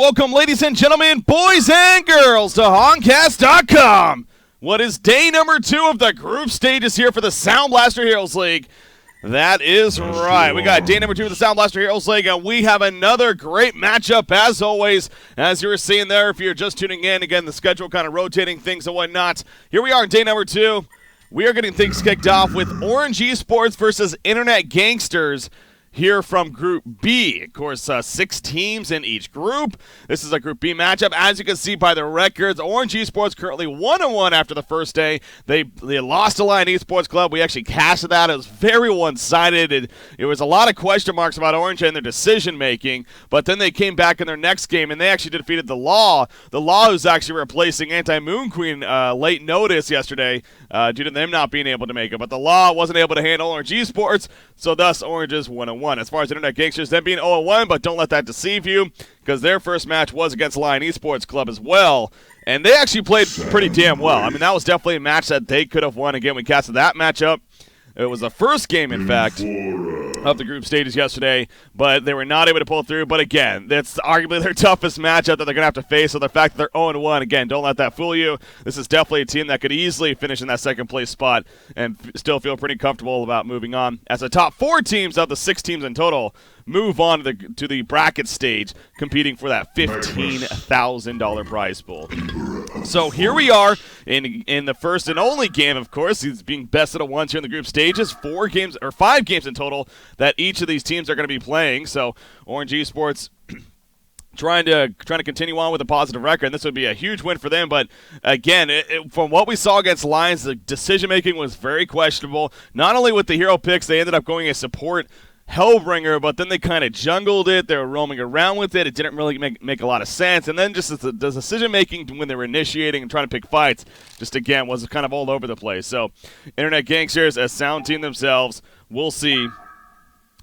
welcome, ladies and gentlemen, boys and girls, to Honcast.com. What is day number 2 of the group stages here for the SoundBlaster Heroes League? That is right. We got day number 2 of the SoundBlaster Heroes League, and we have another great matchup, as always. As you were seeing there, if you're just tuning in, again, the schedule kind of rotating things and whatnot. Here we are in day number 2. We are getting things kicked off with ORGE Esports versus Internet Gangsters here from Group B. Of course, 6 teams in each group. This is a Group B matchup. As you can see by the records, ORGE Esports currently 1-1 after the first day. They lost to Lion Esports Club. We actually casted that. It was very one-sided. It was a lot of question marks about ORGE and their decision-making, but then they came back in their next game, and they actually defeated the Law. The Law who's actually replacing Anti-Moon Queen late notice yesterday due to them not being able to make it. But the Law wasn't able to handle ORGE Esports, so thus ORGE is 1-1. As far as Internet Gangsters, them being 0-1, but don't let that deceive you, because their first match was against Lion Esports Club as well, and they actually played pretty damn well. I mean, that was definitely a match that they could have won. Again, we casted that matchup. It was the first game, in fact, of the group stages yesterday, but they were not able to pull through. But again, that's arguably their toughest matchup that they're going to have to face. So the fact that they're 0-1, again, don't let that fool you. This is definitely a team that could easily finish in that second place spot and still feel pretty comfortable about moving on. As the top 4 teams of the 6 teams in total move on to the bracket stage, competing for that $15,000 prize pool. So here we are in the first and only game, of course. He's being best of ones here in the group stages. 5 games in total that each of these teams are going to be playing. So ORGE Esports trying to continue on with a positive record, and this would be a huge win for them. But again, from what we saw against Lions, the decision-making was very questionable. Not only with the hero picks, they ended up going as support Hellbringer, but then they kind of jungled it. They were roaming around with it. It didn't really make a lot of sense. And then just the decision-making when they were initiating and trying to pick fights, just again, was kind of all over the place. So Internet Gangsters, as sound team themselves, we'll see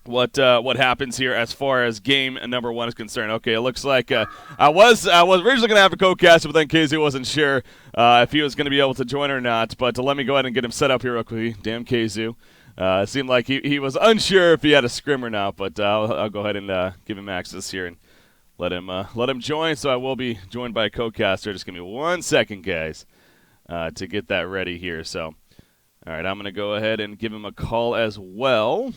what happens here as far as game number 1 is concerned. Okay, it looks like I was originally going to have a co-caster, but then KZ wasn't sure if he was going to be able to join or not. But let me go ahead and get him set up here real quickly. Damn KZ. It seemed like he was unsure if he had a scrim or not, but I'll go ahead and give him access here and let him join. So I will be joined by a co-caster. Just give me 1 second, guys, to get that ready here. So, all right, I'm going to go ahead and give him a call as well.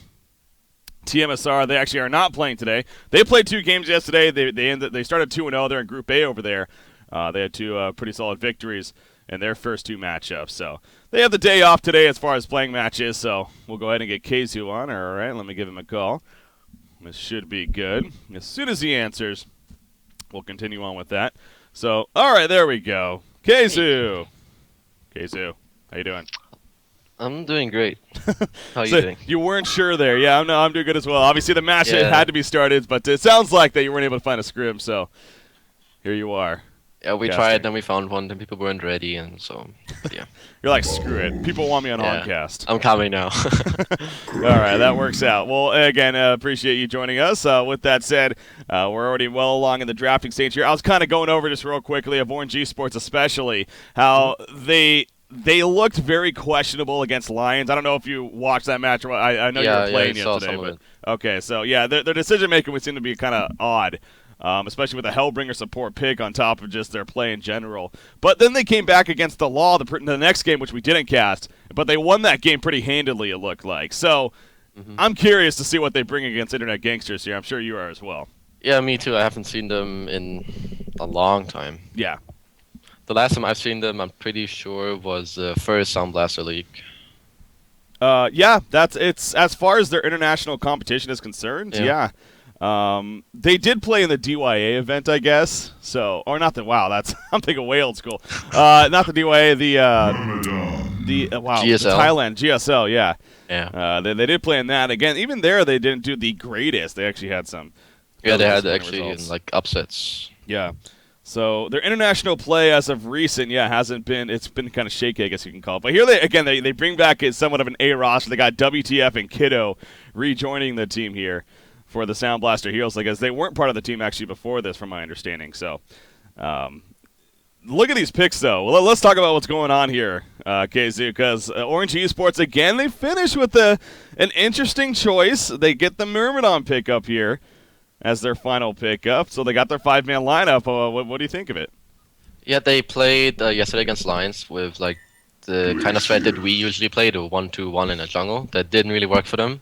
TMSR, they actually are not playing today. They played 2 games yesterday. They started 2-0. They're in Group A over there. They had 2 pretty solid victories in their first 2 matchups. So they have the day off today as far as playing matches, so we'll go ahead and get Keizu on. All right, let me give him a call. This should be good. As soon as he answers, we'll continue on with that. So, all right, there we go. Keizu. Keizu, how you doing? I'm doing great. How are you doing? You weren't sure there. Yeah, I'm doing good as well. Obviously, the match had to be started, but it sounds like that you weren't able to find a scrim, so here you are. Yeah, we tried, then we found one, then people weren't ready, and so, but yeah. You're like, screw it. People want me on Honcast. I'm coming now. All right, that works out. Well, again, appreciate you joining us. With that said, we're already well along in the drafting stage here. I was kind of going over just real quickly of ORGE Esports especially, how they looked very questionable against Lions. I don't know if you watched that match. I know you were playing yesterday. But okay, so yeah, their decision-making would seem to be kind of odd. Especially with a Hellbringer support pick on top of just their play in general. But then they came back against the Law the next game, which we didn't cast, but they won that game pretty handily, it looked like. So I'm curious to see what they bring against Internet Gangsters here. I'm sure you are as well. Yeah, me too. I haven't seen them in a long time. Yeah. The last time I've seen them, I'm pretty sure, was the first SoundBlaster League. Yeah, it's as far as their international competition is concerned, yeah. They did play in the DYA event, I guess. So, or not the I'm thinking way old school. Not the DYA, the GSL. Thailand GSL, yeah. Yeah. They did play in that again. Even there, they didn't do the greatest. They actually had some. Yeah, they had actually like upsets. Yeah. So their international play as of recent, hasn't been. It's been kind of shaky, I guess you can call it. But here they bring back somewhat of an A roster. They got WTF and Kiddo rejoining the team here for the SoundBlaster Heroes League, as they weren't part of the team actually before this, from my understanding. So, look at these picks, though. Well, let's talk about what's going on here, KZ, because ORGE Esports, again, they finish with an interesting choice. They get the Myrmidon pick up here. as their final pickup. So they got their 5-man lineup. What do you think of it? Yeah, they played yesterday against Lions with like the kind of threat that we usually play, the 1-2-1 in a jungle. That didn't really work for them.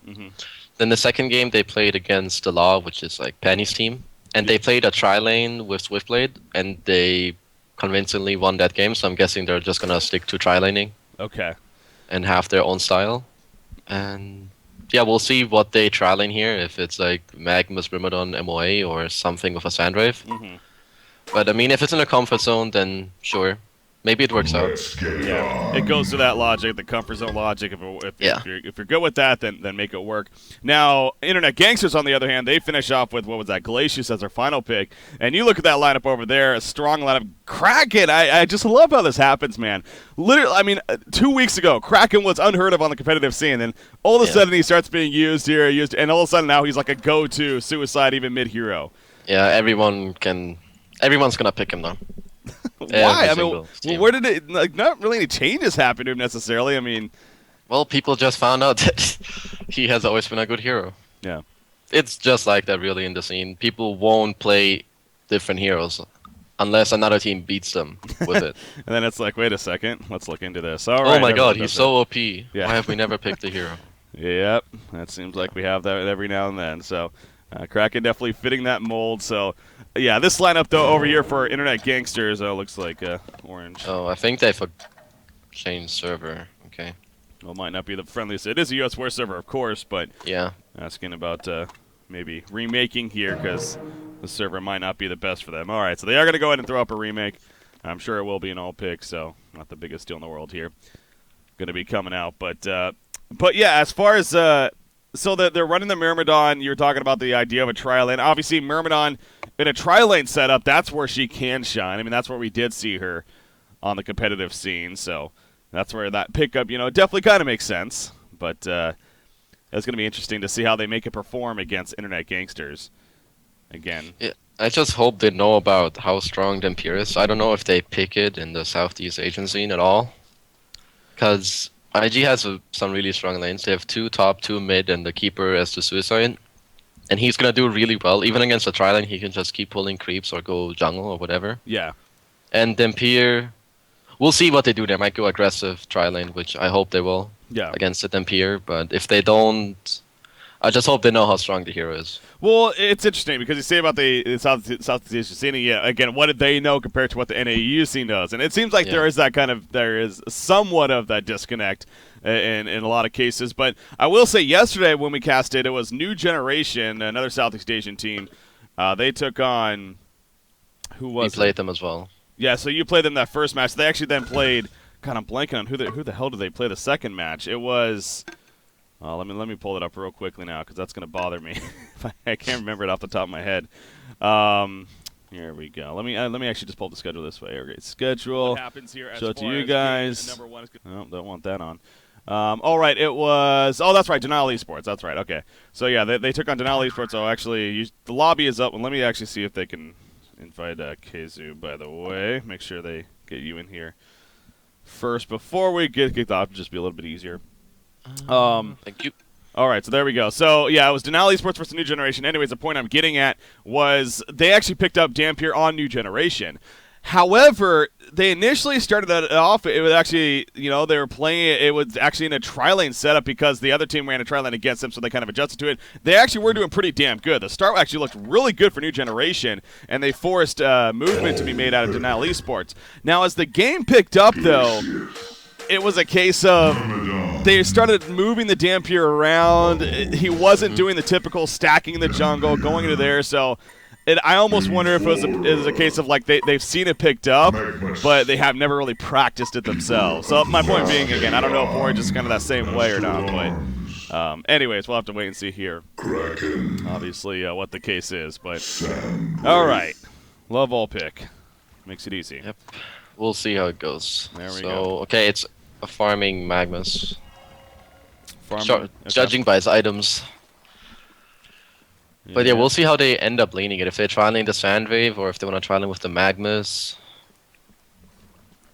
Then the second game they played against the Law, which is like Penny's team, and they played a tri-lane with Swiftblade, and they convincingly won that game. So I'm guessing they're just gonna stick to tri-laning. Okay. And have their own style. And yeah, we'll see what they tri-lane here. If it's like Magnus, Brimodon, MOA, or something with a Sandwave. But I mean, if it's in a comfort zone, then sure. Maybe it works out. Yeah, it goes to that logic, the comfort zone logic. If you're good with that, then make it work. Now, Internet Gangsters, on the other hand, they finish off with, what was that, Glacius as their final pick. And you look at that lineup over there, a strong lineup. Kraken, I just love how this happens, man. Literally, I mean, 2 weeks ago, Kraken was unheard of on the competitive scene. And all of a sudden, he starts being used here, and all of a sudden now he's like a go-to suicide, even mid-hero. Yeah, everyone's going to pick him, though. Why? I mean, where did it? Like, not really any changes happen to him necessarily. I mean, well, people just found out that he has always been a good hero. Yeah, it's just like that, really, in the scene. People won't play different heroes unless another team beats them with it. And then it's like, wait a second, let's look into this. All right. Oh my God, he's so OP. Yeah. Why have we never picked a hero? Yep, that seems like we have that every now and then. So, Kraken definitely fitting that mold. So. Yeah, this lineup, though, over here for Internet Gangsters looks like Orange. Oh, I think they've changed server. Okay. Well, it might not be the friendliest. It is a US War server, of course, but yeah, asking about maybe remaking here because the server might not be the best for them. All right, so they are going to go ahead and throw up a remake. I'm sure it will be an all pick, so not the biggest deal in the world here. Going to be coming out, but yeah, as far as so they're running the Myrmidon. You're talking about the idea of a tri-lane. Obviously, Myrmidon in a tri-lane setup, that's where she can shine. I mean, that's where we did see her on the competitive scene. So that's where that pickup, definitely kind of makes sense. But it's going to be interesting to see how they make it perform against Internet Gangsters again. Yeah, I just hope they know about how strong Dampier is. I don't know if they pick it in the Southeast Asian scene at all. Because IG has some really strong lanes. They have 2 top, 2 mid, and the keeper as the suicide. And he's going to do really well. Even against the tri-lane, he can just keep pulling creeps or go jungle or whatever. Yeah. And Dampier, we'll see what they do. They might go aggressive tri-lane, which I hope they will against the Dampier. But if they don't, I just hope they know how strong the hero is. Well, it's interesting because you say about the Southeast Asian scene. Yeah, again, what did they know compared to what the NAU scene does? And it seems like there is somewhat of that disconnect in a lot of cases. But I will say, yesterday when we casted, it was New Generation, another Southeast Asian team. They took on who was? We played them as well. Yeah, so you played them that first match. They actually then played. God, I'm blanking on who the hell did they play the second match? It was. Let me pull it up real quickly now because that's going to bother me. I can't remember it off the top of my head. Here we go. Let me actually just pull the schedule this way. Okay, schedule. What happens here? Show it to you guys. Number 1 is don't want that on. All right, it was. Oh, that's right, Denial Esports. That's right. Okay, so yeah, they took on Denial Esports. So actually, the lobby is up, and let me actually see if they can invite Keizu. By the way, make sure they get you in here first before we get kicked off. Just be a little bit easier. Thank you. All right, so there we go. So, yeah, it was Denali Esports versus New Generation. Anyways, the point I'm getting at was they actually picked up Dampier on New Generation. However, they initially started that off. It was actually, they were playing it was actually in a tri-lane setup because the other team ran a tri-lane against them, so they kind of adjusted to it. They actually were doing pretty damn good. The start actually looked really good for New Generation, and they forced movement to be made out of Denial Esports. Now, as the game picked up, though, it was a case of they started moving the Dampier around. He wasn't doing the typical stacking in the jungle, going into there. So I almost wonder if it was a case of like they've seen it picked up, but they have never really practiced it themselves. So my point being, again, I don't know if Orange is kind of that same way or not. But anyways, we'll have to wait and see here. Obviously, what the case is. But all right, love all pick makes it easy. Yep. We'll see how it goes. There we go. Okay, it's a farming Magnus. Okay. Judging by his items. But yeah, we'll see how they end up laning it. If they try lane the Sandwave or if they want to try lane with the Magnus.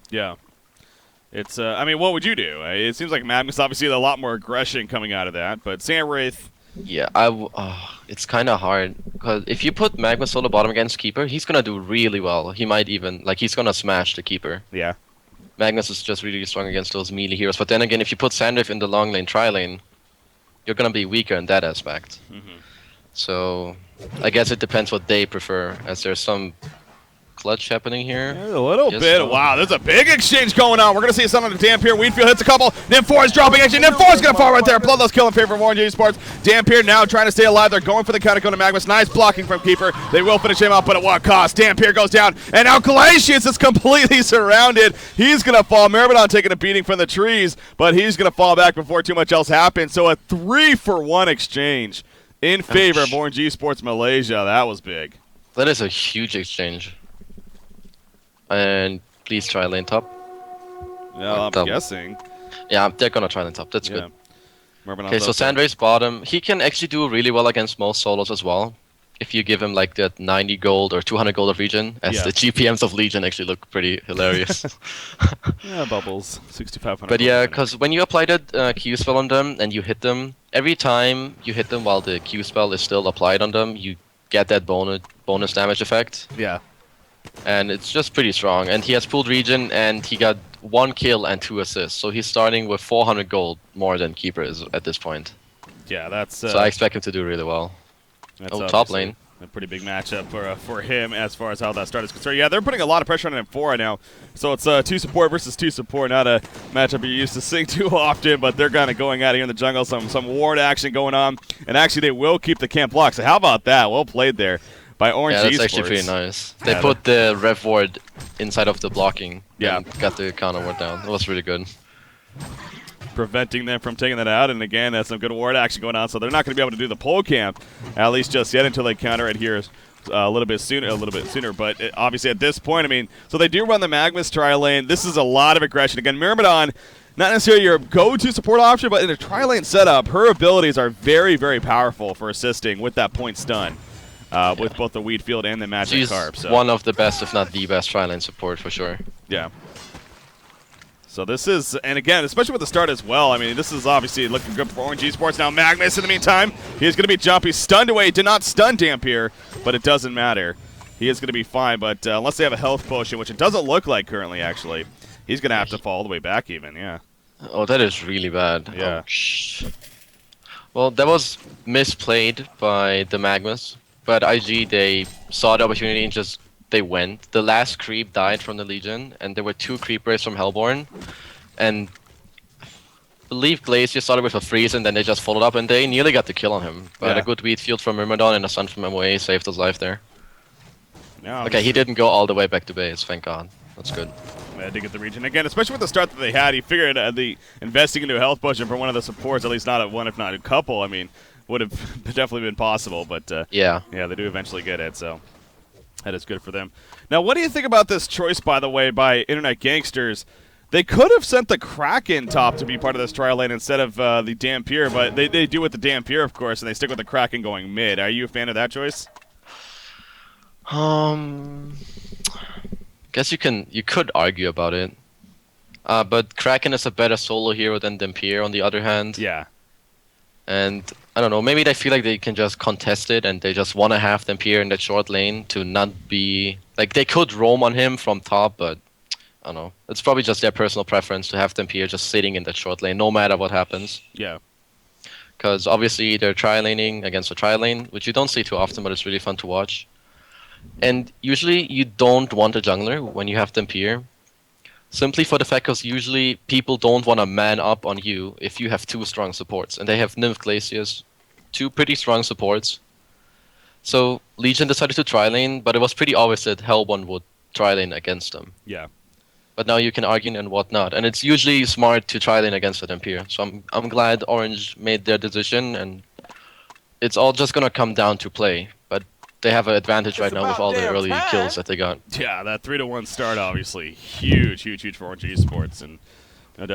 Yeah. I mean, what would you do? It seems like Magnus, obviously, a lot more aggression coming out of that. But Sandwraith, Yeah, it's kind of hard because if you put Magma solo bottom against Keeper, he's gonna do really well. He might even like he's gonna smash the Keeper. Yeah. Magnus is just really strong against those melee heroes. But then again, if you put Sandrift in the long lane, tri lane, you're gonna be weaker in that aspect. So I guess it depends what they prefer, as there's some clutch happening here. There's a little Yes, bit. so. Wow, there's a big exchange going on. We're going to see something on the Dampier. Wheatfield hits a couple. Nymph4 is dropping action. Nymph4 is going to fall right there. Bloodlust kill in favor of ORGE Sports. Dampier now trying to stay alive. They're going for the counter going to Magnus. Nice blocking from Keeper. They will finish him out, but at what cost? Dampier goes down, and now Glacius is completely surrounded. He's going to fall. Myrmidon taking a beating from the trees, but he's going to fall back before too much else happens. So a 3-for-1 exchange in favor of ORGE Sports Malaysia. That was big. That is a huge exchange. And please try lane top. Yeah, I'm guessing. Yeah, they're gonna try lane top. That's good. Okay, so Sandra's bottom. He can actually do really well against most solos as well. If you give him like that 90 gold or 200 gold of Legion, as the GPMs of Legion actually look pretty hilarious. Yeah, bubbles. 6,500. But yeah, because when you apply that Q spell on them and you hit them, every time you hit them while the Q spell is still applied on them, you get that bonus damage effect. Yeah. And it's just pretty strong. And he has pooled region, and he got 1 kill and 2 assists. So he's starting with 400 gold more than Keeper is at this point. Yeah, that's. So I expect him to do really well. That's top lane. A pretty big matchup for him as far as how that start is concerned. Yeah, they're putting a lot of pressure on him 4 right now. So it's 2 support versus 2 support. Not a matchup you're used to seeing too often, but they're kind of going out here in the jungle. Some ward action going on. And actually, they will keep the camp locked. So how about that? Well played there by ORGE Yeah, that's Sports. actually pretty nice. They put the rev ward inside of the blocking and got the counter ward down. It was really good. Preventing them from taking that out, and again, that's some good ward action going on, so they're not going to be able to do the pole camp, at least just yet, until they counter it here a little bit sooner. But obviously at this point, I mean, so they do run the Magnus tri-lane. This is a lot of aggression. Again, Myrmidon, not necessarily your go-to support option, but in a tri-lane setup, her abilities are very, very powerful for assisting with that point stun. With both the Wheatfield and the Magic Carp. She's one of the best, if not the best, tri-lane support for sure. Yeah. So this is, and again, especially with the start as well, I mean, this is obviously looking good for ORGE Sports. Now Magnus, in the meantime, he is going to be jumpy. Stunned away. Did not stun Dampier, but it doesn't matter. He is going to be fine, but unless they have a health potion, which it doesn't look like currently, actually, he's going to have to fall all the way back even, yeah. Oh, that is really bad. Yeah. Oh, well, that was misplayed by the Magnus, but IG, they saw the opportunity and just they went. The last creep died from the Legion, and there were 2 creepers from Hellborn. And I believe Glacier started with a freeze, and then they just followed up, and they nearly got the kill on him. But a good Wheatfield from Myrmidon and a stun from MOA saved his life there. Yeah, okay, he didn't go all the way back to base, thank God. That's good. Yeah, to get the region. Again, especially with the start that they had, he figured the investing into a health potion for one of the supports, at least not at one, if not a couple, I mean, would have definitely been possible. But yeah, they do eventually get it, so that is good for them. Now, what do you think about this choice, by the way, by Internet Gangsters? They could have sent the Kraken top to be part of this trial lane instead of the Dampier, but they do with the Dampier, of course, and they stick with the Kraken going mid. Are you a fan of that choice? Guess you could argue about it. But Kraken is a better solo hero than Dampier on the other hand. Yeah. And I don't know, maybe they feel like they can just contest it and they just want to have Dampier in that short lane to not be like they could roam on him from top, but I don't know. It's probably just their personal preference to have Dampier just sitting in that short lane no matter what happens. Yeah. Because obviously they're tri-laning against a tri-lane, which you don't see too often, but it's really fun to watch. And usually you don't want a jungler when you have Dampier. Simply for the fact because usually people don't want to man up on you if you have 2 strong supports. And they have Nymph Glacius, 2 pretty strong supports. So Legion decided to tri-lane, but it was pretty obvious that Hellborn would tri-lane against them. Yeah. But now you can argue and whatnot. And it's usually smart to tri-lane against a Dampier. So I'm glad ORGE made their decision, and it's all just going to come down to play. But they have an advantage right now with all the early kills that they got. Yeah, that 3-1 start, obviously, huge for ORGE Sports, and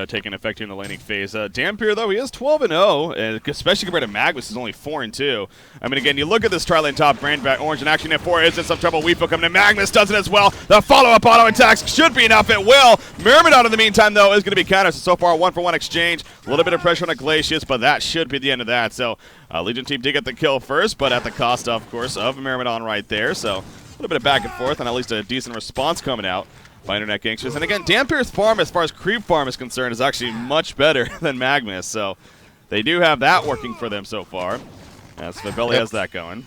taking effect here in the laning phase. Dampier, though, he is 12-0, and especially compared to Magnus, is only 4-2. I mean, again, you look at this tri-lane top, Brand back, Orange, and actually N4 is in some trouble. Weefo coming in. Magnus does it as well. The follow-up auto attacks should be enough. It will. Myrmidon, in the meantime, though, is going to be countered. So far, 1-for-1 exchange. A little bit of pressure on Iglesias, but that should be the end of that. So, Legion team did get the kill first, but at the cost, of course, of Myrmidon right there. So, a little bit of back and forth, and at least a decent response coming out by Internet Gangsters. And again, Dampier's farm, as far as creep farm is concerned, is actually much better than Magnus. So they do have that working for them so far. As Fabelli has that going.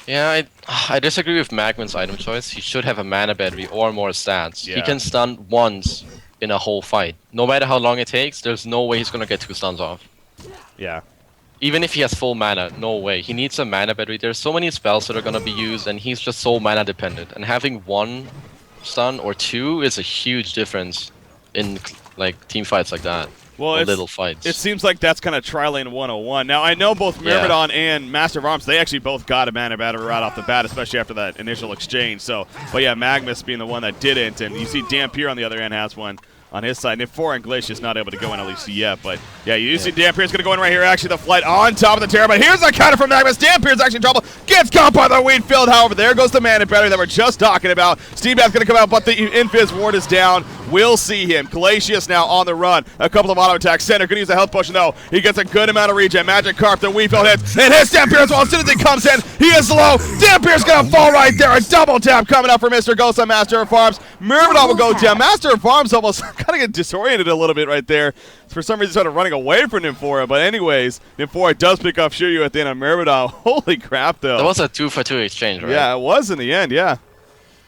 Yeah, I disagree with Magnus' item choice. He should have a mana battery or more stats. Yeah. He can stun once in a whole fight. No matter how long it takes, there's no way he's going to get 2 stuns off. Yeah. Even if he has full mana, no way. He needs a mana battery. There's so many spells that are going to be used, and he's just so mana dependent. And having 1 stun or 2 is a huge difference in like team fights like that. Well, or little fights. It seems like that's kind of tri-lane 101. Now, I know both Myrmidon and Master of Arms, they actually both got a mana battery right off the bat, especially after that initial exchange. So, but yeah, Magnus being the one that didn't, and you see Dampier on the other end has one on his side. And N4 and Glacius not able to go in at least yet. But yeah, you see Dampier's going to go in right here. Actually, the flight on top of the Terra. But here's the counter from Magnus. Dampier's actually in trouble. Gets caught by the wheat field. However, there goes the mana battery that we're just talking about. Steambath's going to come out, but the Infiz ward is down. We'll see him. Glacius now on the run. A couple of auto attacks. Center going to use a health potion, though. He gets a good amount of regen. Magic Carp, the wheat field hits. It hits Dampier as well. As soon as he comes in, he is low. Dampier's going to fall right there. A double tap coming up for Mr. Ghost on Master of Farms. Myrmidon will go down. Master of Farms almost kind of get disoriented a little bit right there. For some reason, started running away from Nymphora. But anyways, Nymphora does pick up Shiryu at the end of Myrmidon. Holy crap, though. That was a 2-for-2 exchange, right? Yeah, it was in the end, yeah.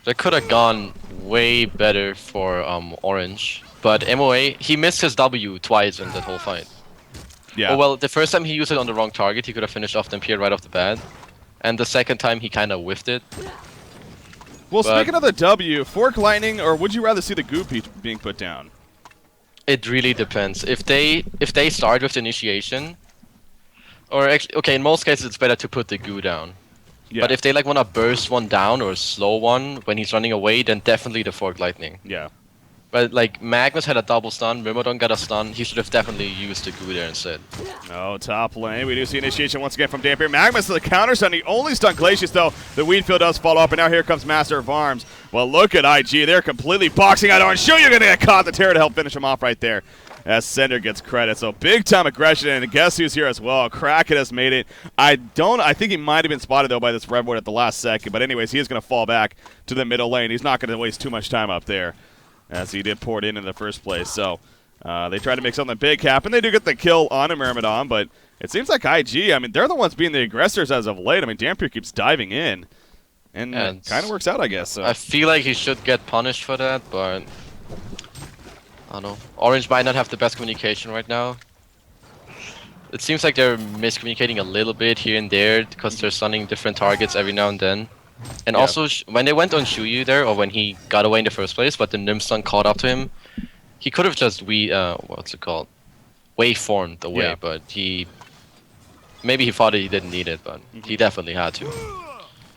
That could have gone way better for Orange. But MOA, he missed his W twice in that whole fight. Yeah. Oh, well, the first time he used it on the wrong target, he could have finished off Dampier right off the bat. And the second time, he kind of whiffed it. Well, speaking of the W, Fork Lightning, or would you rather see the Goop being put down? It really depends. If they start with the initiation, or actually, okay, in most cases, it's better to put the Goo down. Yeah. But if they like want to burst one down or slow one when he's running away, then definitely the Fork Lightning. Yeah. But like Magnus had a double stun, Myrmidon got a stun, he should have definitely used the Goo there instead. No, top lane. We do see initiation once again from Dampier. Magnus to the counter stun. He only stunned Glacius, though. The Weedfield does follow up, and now here comes Master of Arms. Well, look at IG. They're completely boxing out Orange. Sure, you're going to get caught. The Terror to help finish him off right there. As Sender gets credit. So big time aggression, and guess who's here as well? Kraken has made it. I think he might have been spotted, though, by this Red Ward at the last second. But anyways, he is going to fall back to the middle lane. He's not going to waste too much time up there, as he did pour it in the first place. So they try to make something big happen. They do get the kill on a Myrmidon, but it seems like IG, I mean, they're the ones being the aggressors as of late. I mean, Dampier keeps diving in, and it kind of works out, I guess. So. I feel like he should get punished for that, but I don't know. Orange might not have the best communication right now. It seems like they're miscommunicating a little bit here and there because they're stunning different targets every now and then. And also, when they went on Shuyu there, or when he got away in the first place, but the Nym stun caught up to him, he could have just waveformed away, but maybe he thought he didn't need it, but he definitely had to.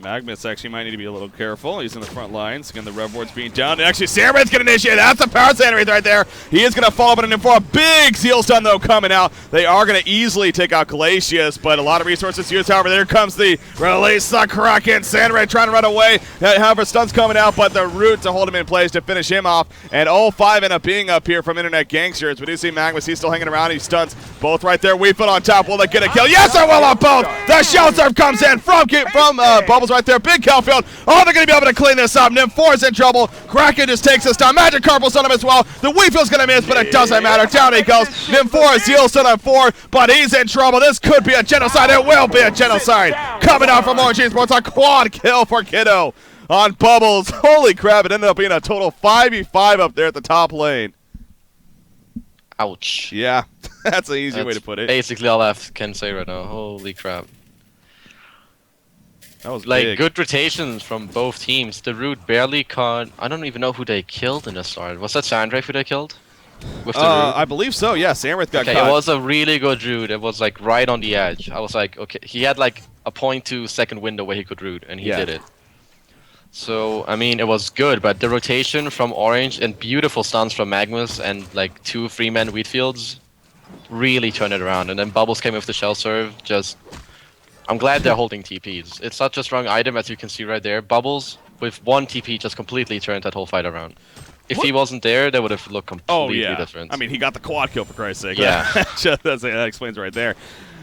Magnus actually might need to be a little careful. He's in the front lines. Again, the Rev Ward's being down. And actually, Samurais going to initiate. That's a power sandwich right there. He is going to follow up on him for a big seal stun, though, coming out. They are going to easily take out Glacius, but a lot of resources used. However, there comes the release. The Kraken. Samurai trying to run away. However, stun's coming out, but the root to hold him in place to finish him off. And all 5 end up being up here from Internet Gangsters. We do see Magnus. He's still hanging around. He stuns both right there. Weeful on top. Will they get a kill? Yes, they will on both. The shell serve comes in from Bubbles right there. Big Calfield. Oh, they're going to be able to clean this up. Nym4 is in trouble. Kraken just takes this down. Magic Carp will stun him as well. The Weefield's going to miss, but it doesn't matter. Down he goes. Nym4 is healed stun on 4, but he's in trouble. This could be a genocide. It will be a genocide. Coming out from Orange Sports. A quad kill for Kiddo on Bubbles. Holy crap. It ended up being a total 5v5 up there at the top lane. Ouch. Yeah, that's an easy way to put it. Basically all I can say right now. Holy crap. That was like big. Good rotations from both teams. The root barely caught. I don't even know who they killed in the start. Was that Sandrake who they killed? With the root? I believe so. Yeah, Samrith got caught. It was a really good root. It was like right on the edge. I was like, okay, he had like a 0.2 second window where he could root, and he did it. So, I mean, it was good, but the rotation from Orange and beautiful stuns from Magnus and like 2 3-man Wheatfields really turned it around. And then Bubbles came with the shell serve. Just, I'm glad they're holding TPs. It's such a strong item, as you can see right there. Bubbles with 1 TP just completely turned that whole fight around. If he wasn't there, they would have looked completely different. I mean, he got the quad kill, for Christ's sake. Yeah. that explains right there.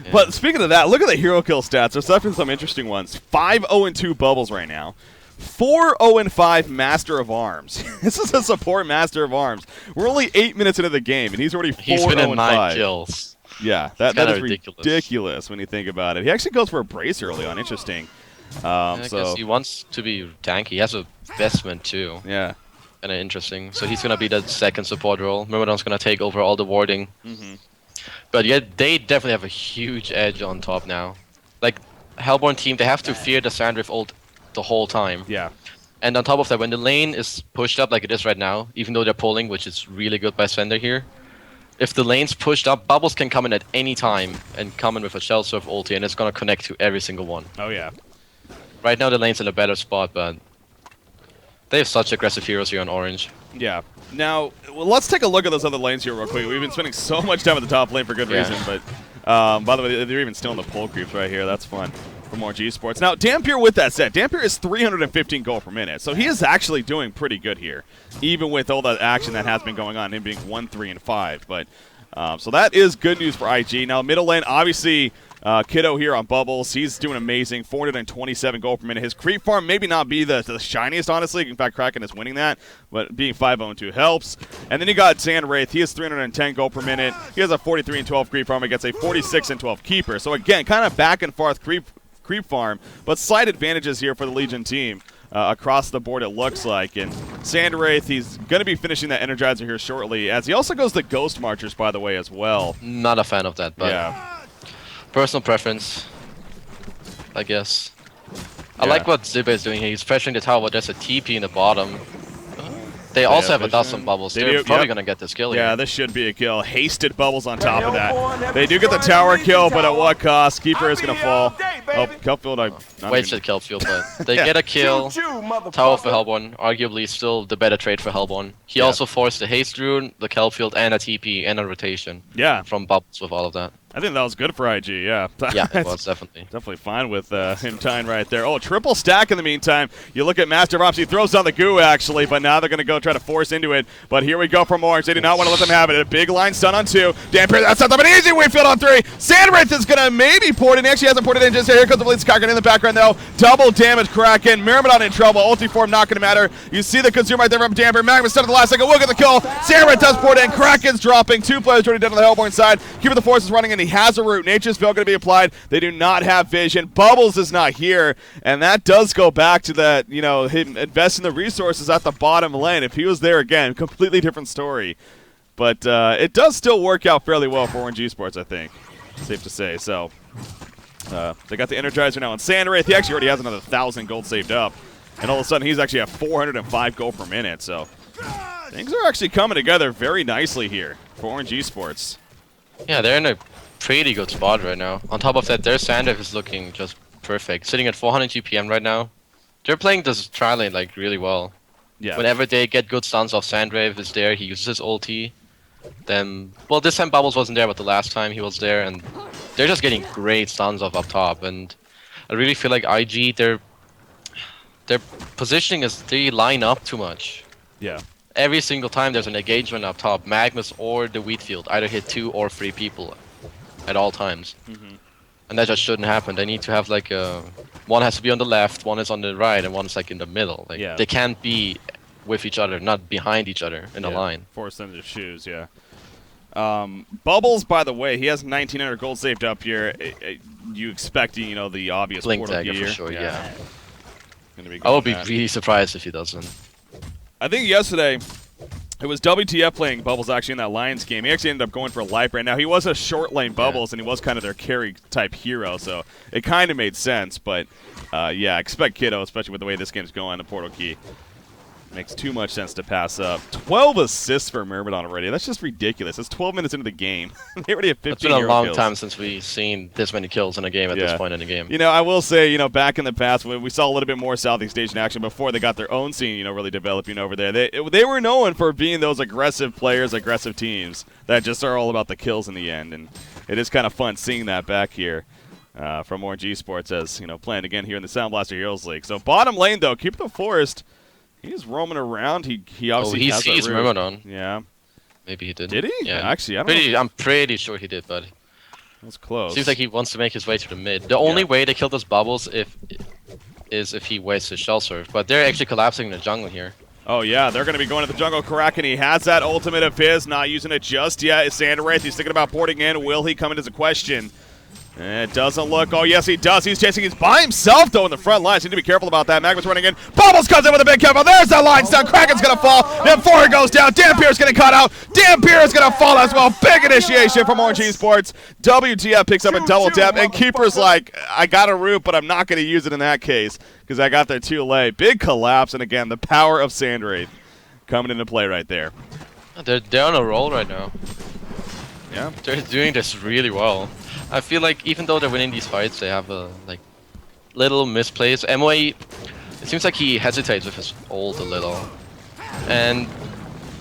Yeah. But speaking of that, look at the hero kill stats. There's definitely some interesting ones. 5-0-2 Bubbles right now. 4-0-5 Master of Arms. This is a support Master of Arms. We're only 8 minutes into the game, and he's already 4-0-5. He's been in 9 kills. Yeah, that is ridiculous. ridiculous when you think about it. He actually goes for a brace early on. Interesting. I guess he wants to be tanky. He has a vestment too. Yeah. Kind of interesting. So he's gonna be the second support role. Myrmidon's gonna take over all the warding. But yeah, they definitely have a huge edge on top now. Like Hellborn team, they have to fear the Sandrift ult the whole time. Yeah. And on top of that, when the lane is pushed up like it is right now, even though they're pulling, which is really good by Svender here, if the lane's pushed up, Bubbles can come in at any time and come in with a shell serve ulti, and it's gonna connect to every single one. Oh yeah. Right now the lane's in a better spot, but they have such aggressive heroes here on Orange. Yeah. Now, let's take a look at those other lanes here real quick. We've been spending so much time at the top lane for good reason, but by the way, they're even still in the pull creeps right here. That's fun from ORGE Sports. Now, Dampier, with that said, Dampier is 315 gold per minute, so he is actually doing pretty good here, even with all that action that has been going on, him being 1, 3, and 5. But so that is good news for IG. Now, middle lane, obviously, Kiddo here on Bubbles. He's doing amazing. 427 gold per minute. His creep farm maybe not be the shiniest, honestly. In fact, Kraken is winning that, but being 5-0-2 helps. And then you got Sandwraith. He has 310 gold per minute. He has a 43 and 12 creep farm against a 46 and 12 keeper. So again, kind of back and forth creep farm, but slight advantages here for the Legion team. Across the board, it looks like. And Sandwraith, he's going to be finishing that Energizer here shortly, as he also goes to Ghost Marchers, by the way, as well. Not a fan of that, but yeah. Personal preference, I guess. I like what Zibba is doing here. He's pressuring the tower, but there's a TP in the bottom. They also have a dust on Bubbles. They're probably going to get this kill here. Yeah, this should be a kill. Hasted Bubbles on top of that. They do get the tower kill, but at what cost? Keeper is going to fall. Oh, Kelfield, wasted Kelfield, but they get a kill. Tower for Hellborn, arguably still the better trade for Hellborn. He also forced the haste rune, the Kelfield, and a TP, and a rotation. Yeah. From Bubbles with all of that. I think that was good for IG, yeah. Yeah, it was, definitely. Definitely fine with him tying right there. Oh, triple stack in the meantime. You look at Master of Ops, he throws down the goo, actually, but now they're going to go try to force into it. But here we go from Orange. They do not want to let them have it. A big line stun on 2. Dampier, that's not an easy Wayfield on 3. Sandwraith is going to maybe port in. He actually hasn't ported in just yet. Here comes the Blitz Kraken in the background, though. Double damage Kraken. Myrmidon in trouble. Ulti form not going to matter. You see the consume right there from Dampier. Magnus stun at the last second. Look at the kill. Sandwraith does port in. Kraken's dropping. 2 players already dead on the Hellborn side. Keeper the Force is running, and he has a root. Nature's Veil going to be applied. They do not have vision. Bubbles is not here, and that does go back to that, you know, him investing the resources at the bottom lane. If he was there again, completely different story. But it does still work out fairly well for ORGE Sports, I think. Safe to say. So they got the Energizer now on Sandwraith. He actually already has another 1,000 gold saved up, and all of a sudden he's actually at 405 gold per minute. So things are actually coming together very nicely here for ORGE Sports. Yeah, they're in a pretty good spot right now. On top of that, their Sandrift is looking just perfect. Sitting at 400 GPM right now. They're playing this tri lane like really well. Yeah. Whenever they get good stuns off Sandrift is there, he uses his ulti. Then, well, this time Bubbles wasn't there, but the last time he was there, and they're just getting great stuns off up top. And I really feel like IG, their positioning is they line up too much. Yeah. Every single time there's an engagement up top, Magnus or the Wheatfield either hit 2 or 3 people at all times. And that just shouldn't happen. They need to have like one has to be on the left, one is on the right, and one is like in the middle. Like they can't be with each other, not behind each other in a line. Force them to choose, yeah. Bubbles, by the way, he has 1,900 gold saved up here. You expecting, you know, the obvious Blink portal dagger gear. for sure, yeah. I would be really surprised if he doesn't. I think yesterday it was WTF playing Bubbles actually in that Lions game. He actually ended up going for life right now. He was a short lane Bubbles, and he was kind of their carry type hero, so it kind of made sense. But yeah, expect Kiddo, especially with the way this game's going, the portal key. Makes too much sense to pass up. 12 assists for Myrmidon already. That's just ridiculous. It's 12 minutes into the game. They already have 15 It's been a long kills. time since we've seen this many kills in a game at this point in the game. You know, I will say, you know, back in the past when we saw a little bit more Southeast Asian action before they got their own scene, you know, really developing over there. They were known for being those aggressive players, aggressive teams that just are all about the kills in the end. And it is kind of fun seeing that back here. From ORGE Esports as, you know, playing again here in the SoundBlaster Heroes League. So bottom lane, though, keep the forest. He's roaming around. He obviously he has sees Myrmidon. Yeah. Maybe he did. Did he? Yeah. Actually, I don't know. I'm pretty sure he did, but That's close. seems like he wants to make his way to the mid. The only way to kill those bubbles is if he wastes his shell surf. But they're actually collapsing in the jungle here. Oh, yeah, they're going to be going to the jungle. Kraken, he has that ultimate of his, not using it just yet. It's Sandwraith. He's thinking about porting in. Will he come in as a question? It doesn't look. Oh, yes, he does. He's chasing. He's by himself, though, in the front lines. You need to be careful about that. Magma's running in. Bubbles comes in with a big cover. There's that line stun. Kraken's going to fall. Then Four goes down. Dampier's getting cut out. Dampier's going to fall as well. Big initiation from ORGE Esports. WTF picks up a double tap. And Keeper's like, I got a root, but I'm not going to use it in that case because I got there too late. Big collapse. And, again, the power of Sandwraith coming into play right there. They're on a roll right now. Yeah. They're doing this really well. I feel like even though they're winning these fights, they have like little misplays. MOA, it seems like he hesitates with his ult a little. And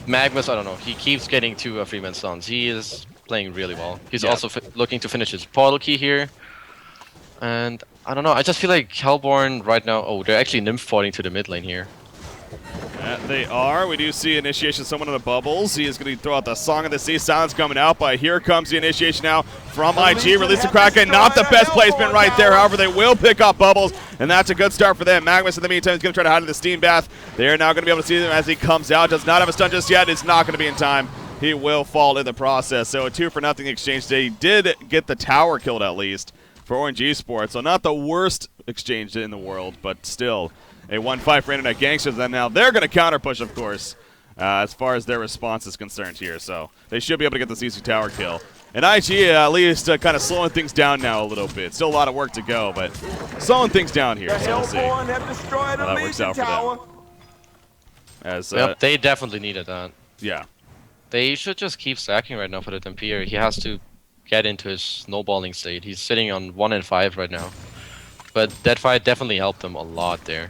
Magmus, I don't know, he keeps getting 2 or 3-man stuns. He is playing really well. He's also looking to finish his portal key here. And I don't know, I just feel like Hellborn right now, oh, they're actually nymph porting to the mid lane here. They are. We do see initiation someone in the bubbles. He is going to throw out the Song of the Sea. Silence coming out, but here comes the initiation now from IG. Release the Kraken. Not the best placement right there. However, they will pick up bubbles, and that's a good start for them. Magmus, in the meantime, is going to try to hide in the steam bath. They are now going to be able to see him as he comes out. Does not have a stun just yet. It's not going to be in time. He will fall in the process. So a 2-for-0 exchange. They did get the tower killed at least for ORGE Esports. So not the worst exchange in the world, but still a 1-5 for Internet Gangsters. And now they're going to counter push, of course, as far as their response is concerned here. So they should be able to get this easy tower kill. And IG at least kind of slowing things down now a little bit. Still a lot of work to go, but slowing things down here. So we'll see how that works out for them. As, Yep, they definitely needed that. Yeah. They should just keep stacking right now for the Dampier. He has to get into his snowballing state. He's sitting on 1 and 5 right now. But that fight definitely helped him a lot there.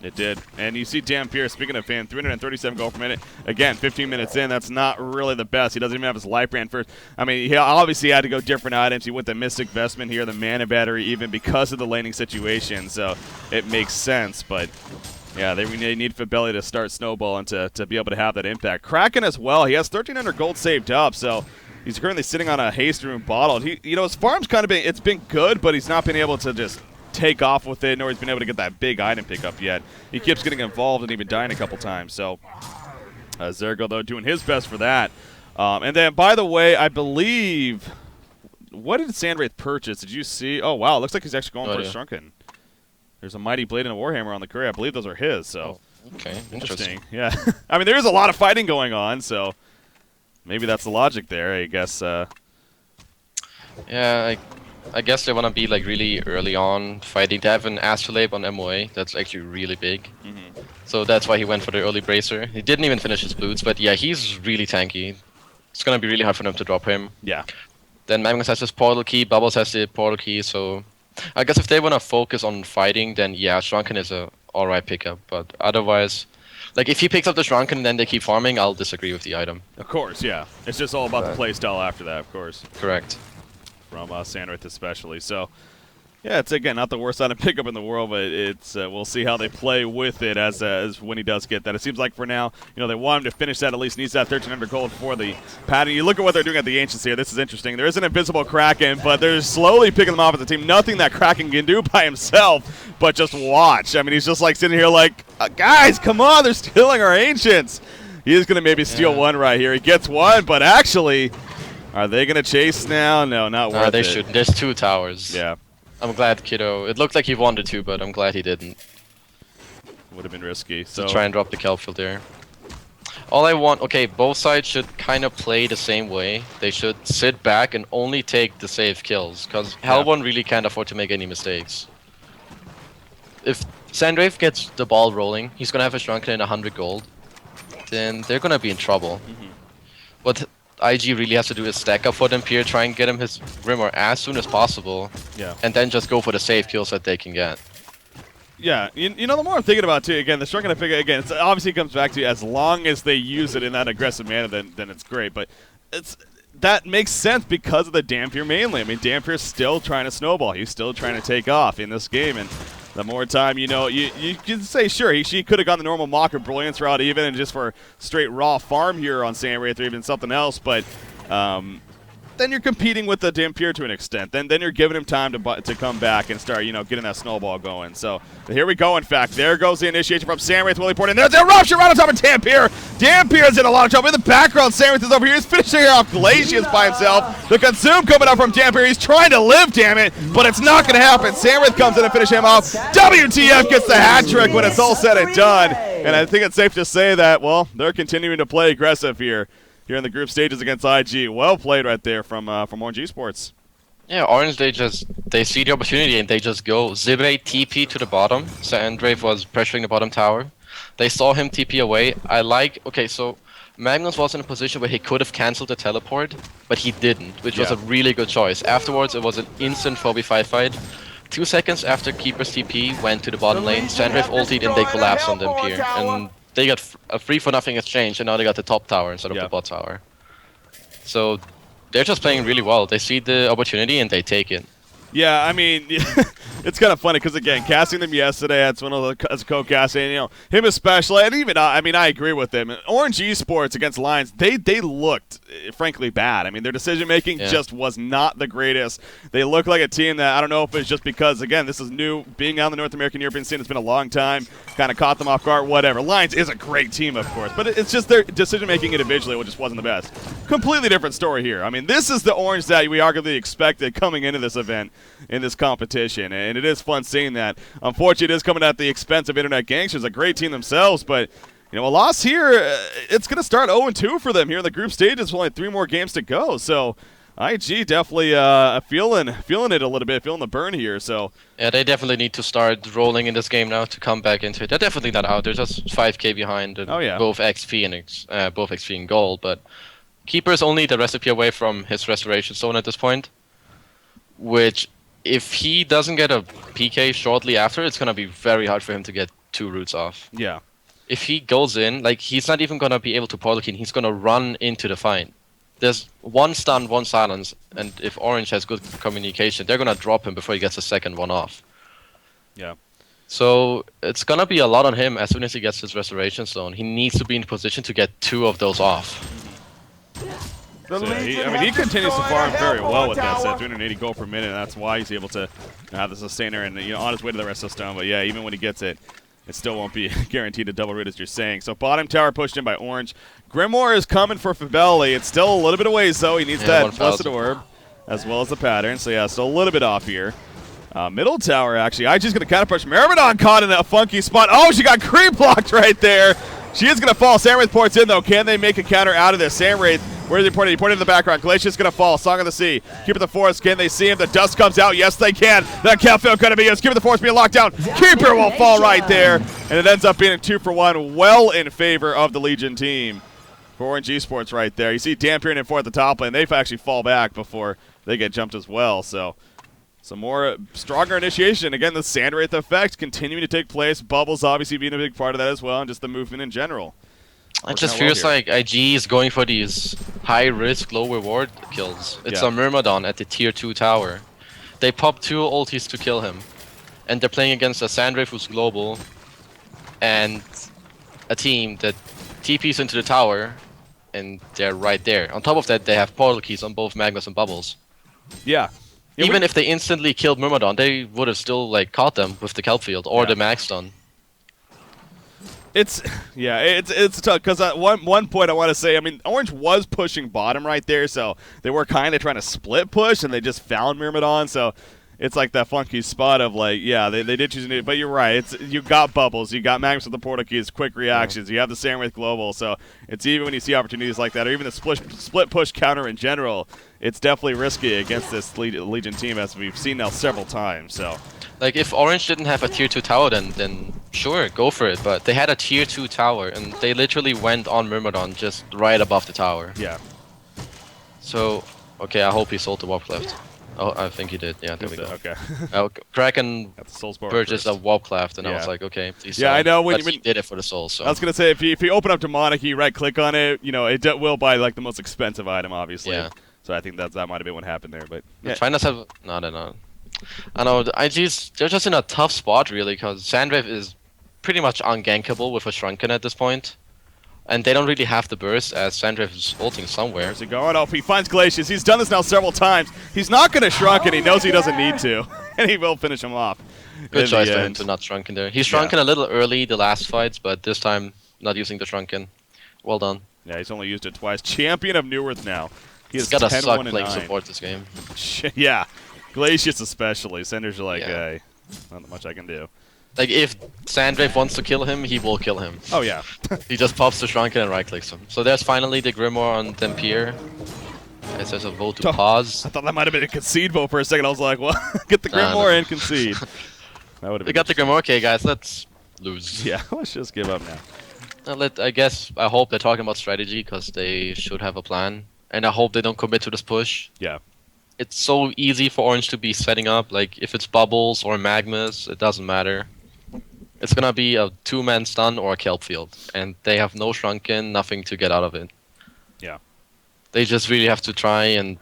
It did. And you see Dampier, speaking of fan, 337 gold per minute. Again, 15 minutes in, that's not really the best. He doesn't even have his life brand first. I mean, he obviously had to go different items. He went the Mystic Vestment here, the Mana Battery, even because of the laning situation. So it makes sense. But, yeah, they need Fabelli to start snowballing to be able to have that impact. Kraken as well. He has 1,300 gold saved up, so he's currently sitting on a haste room bottle. His farm's kind of it's been good, but he's not been able to just take off with it, nor he's been able to get that big item pickup yet. He keeps getting involved and even dying a couple times. So Zergo, though, doing his best for that. And then, by the way, I believe, what did Sandwraith purchase? Did you see? Oh, wow, looks like he's actually going for a Shrunken. There's a Mighty Blade and a Warhammer on the career. I believe those are his. So okay, interesting. Yeah, I mean, there is a lot of fighting going on, so maybe that's the logic there, I guess. Yeah, I guess they want to be like really early on fighting. To have an Astrolabe on MOA, that's actually really big. So that's why he went for the early Bracer. He didn't even finish his boots, but yeah, he's really tanky. It's going to be really hard for them to drop him. Yeah. Then Magnus has his portal key, Bubbles has the portal key, so I guess if they want to focus on fighting, then yeah, Shrunken is a alright pickup. But otherwise, like if he picks up the Shrunken and then they keep farming, I'll disagree with the item. Of course, yeah. It's just all about the playstyle after that, of course. Correct. From Sandwraith especially. So, yeah, it's, again, not the worst item pickup in the world, but it's we'll see how they play with it as when he does get that. It seems like for now, they want him to finish that, at least needs that 1,300 gold for the pattern. You look at what they're doing at the Ancients here. This is interesting. There is an invisible Kraken, but they're slowly picking them off as a team. Nothing that Kraken can do by himself, but just watch. I mean, he's just like sitting here like, guys, come on, they're stealing our Ancients. He is going to maybe steal one right here. He gets one, but actually, are they going to chase now? No, not worth it. They shouldn't. There's 2 towers. Yeah. I'm glad Kiddo. It looked like he wanted to, but I'm glad he didn't. Would have been risky. So to try and drop the Kelpfield there. All I want, okay, both sides should kind of play the same way. They should sit back and only take the safe kills, because Hellborn really can't afford to make any mistakes. if Sandrave gets the ball rolling, he's gonna have a shrunken and 100 gold. Then they're gonna be in trouble. What IG really has to do is stack up for Dampier, try and get him his Grimoire as soon as possible, and then just go for the safe kills that they can get. Yeah, you know, the more I'm thinking about it, too, again, the shrunken figure, again, it's obviously comes back to as long as they use it in that aggressive manner, then it's great. But that makes sense because of the Dampier mainly. I mean, Dampier's still trying to snowball. He's still trying to take off in this game, and the more time, you know, you can say, sure, she could have gone the normal Mock or Brilliance route even, and just for straight raw farm here on Sandwraith or even something else, but then you're competing with the Dampier to an extent. Then you're giving him time to come back and start, you know, getting that snowball going. So here we go, in fact. There goes the initiation from Sandwraith, Willie Port, and there's a rupture right on top of Dampier. Dampier's in a lot of trouble. In the background, Sandwraith is over here. He's finishing off Glacius by himself. The consume coming up from Dampier. He's trying to live, damn it, but it's not going to happen. Sandwraith comes in and finishes him off. WTF gets the hat trick when it's all said and done. And I think it's safe to say that, well, they're continuing to play aggressive here in the group stages against IG. Well played right there from ORGE Esports. Yeah, Orange, they see the opportunity and they just go. Zibre TP to the bottom. Sandrave was pressuring the bottom tower. They saw him TP away. Okay, so Magnus was in a position where he could have cancelled the teleport, but he didn't, which was a really good choice. Afterwards, it was an instant 4v5 fight. 2 seconds after Keeper's TP went to the bottom lane, Sandrave ultied and they collapsed on Dampier. And they got a free for nothing exchange, and now they got the top tower instead of the bot tower. So they're just playing really well. They see the opportunity and they take it. Yeah, I mean, it's kind of funny because, again, casting them yesterday, that's one of the co-casting, you know, him especially, and even, I mean, I agree with him. ORGE Esports against Lions, they looked, frankly, bad. I mean, their decision-making just was not the greatest. They look like a team that, I don't know if it's just because, again, this is new, being on the North American European scene, it's been a long time, kind of caught them off guard, whatever. Lions is a great team, of course, but it's just their decision-making individually, which just wasn't the best. Completely different story here. I mean, this is the Orange that we arguably expected coming into this event, in this competition, and it is fun seeing that. Unfortunately, it is coming at the expense of Internet Gangsters, a great team themselves, but you know, a loss here, it's going to start 0-2 for them here in the group stages with only 3 more games to go. So IG definitely feeling it a little bit, feeling the burn here. So yeah, they definitely need to start rolling in this game now to come back into it. They're definitely not out. They're just 5k behind, and both XP and gold. But Keeper's only the recipe away from his restoration zone at this point, which, if he doesn't get a PK shortly after, it's going to be very hard for him to get 2 roots off. Yeah. If he goes in, like, he's not even going to be able to portal key. He's going to run into the fight. There's 1 stun, 1 silence, and if Orange has good communication, they're going to drop him before he gets the second one off. Yeah. So it's going to be a lot on him as soon as he gets his restoration zone. He needs to be in position to get 2 of those off. So, he continues to farm very well with that set, 280 gold per minute, and that's why he's able to have the sustainer and, you know, on his way to the rest of the stone. But yeah, even when he gets it, it still won't be guaranteed a double root, as you're saying. So bottom tower pushed in by Orange. Grimoire is coming for Fabelli. It's still a little bit of ways, though. He needs that Blessed Orb as well as the pattern. So yeah, still a little bit off here. Middle tower, actually. IG's going to counter-push. Myrmidon caught in a funky spot. Oh, she got creep blocked right there. She is going to fall. Sandwraith ports in, though. Can they make a counter out of this? Sandwraith, where is he pointed? He pointed in the background. Glacius going to fall. Song of the Sea. Keeper the Forest. Can they see him? The dust comes out. Yes, they can. That Kelfield going to be used. Keeper the Forest being locked down. Keeper will fall right there. And it ends up being a 2-for-1, well in favor of the Legion team. For ORGE Esports right there. You see Dampier in for at the top lane. They actually fall back before they get jumped as well. So some more stronger initiation. Again, the Sandwraith effect continuing to take place. Bubbles obviously being a big part of that as well, and just the movement in general. It just feels like IG is going for these high-risk, low-reward kills. It's a Myrmidon at the tier 2 tower. They pop 2 ultis to kill him. And they're playing against a Sandwraith who's global, and a team that TPs into the tower, and they're right there. On top of that, they have portal keys on both Magnus and Bubbles. Yeah. Even if they instantly killed Myrmidon, they would have still caught them with the kelp field or the mag stun. It's tough because at one point I want to say, I mean, Orange was pushing bottom right there, so they were kind of trying to split push, and they just found Myrmidon. So it's like that funky spot of like, yeah, they did choose a new, but you're right. It's you got bubbles, you got Magnus with the portal keys, quick reactions, you have the Samurai global, so it's even when you see opportunities like that, or even the split push counter in general, it's definitely risky against this Legion team, as we've seen now several times. So, like if Orange didn't have a tier 2 tower, then sure, go for it. But they had a tier 2 tower, and they literally went on Myrmidon just right above the tower. yeah. So, okay, I hope he sold the Warp Cleft. Oh, I think he did. Yeah, there we go. Okay. Kraken purchased a Warp Cleft, and I was like, okay, please sell. Yeah, I know when he did it for the soul. So I was gonna say if you open up Demonic, you right-click on it, you know, it will buy like the most expensive item, obviously. Yeah. So I think that might have been what happened there, but yeah. Finals have no. I know the IGs, they're just in a tough spot really, because Sandwave is pretty much ungankable with a Shrunken at this point. And they don't really have the burst, as Sandwave is ulting somewhere. Where's he going? Oh, he finds Glacius. He's done this now several times. He's not going to Shrunken. He knows he doesn't need to. And he will finish him off. Good choice for him to not Shrunken there. He Shrunken a little early the last fights, but this time not using the Shrunken. Well done. Yeah, he's only used it twice. Champion of New Earth now. He's got to suck playing support this game. Yeah. Glacius especially. Senders are like, hey, not much I can do. Like, if Sandwave wants to kill him, he will kill him. Oh, yeah. He just pops the Shrunken and right-clicks him. So there's finally the Grimoire on Dampier. It says a vote to pause. I thought that might have been a concede vote for a second. I was like, well, get the Grimoire and concede. That would have been. We got the Grimoire. Okay, guys, let's lose. Yeah, let's just give up now. I hope they're talking about strategy, because they should have a plan. And I hope they don't commit to this push. Yeah. It's so easy for Orange to be setting up. Like, if it's Bubbles or Magnus, it doesn't matter. It's gonna be a 2-man stun or a kelp field, and they have no Shrunken, nothing to get out of it. Yeah. They just really have to try and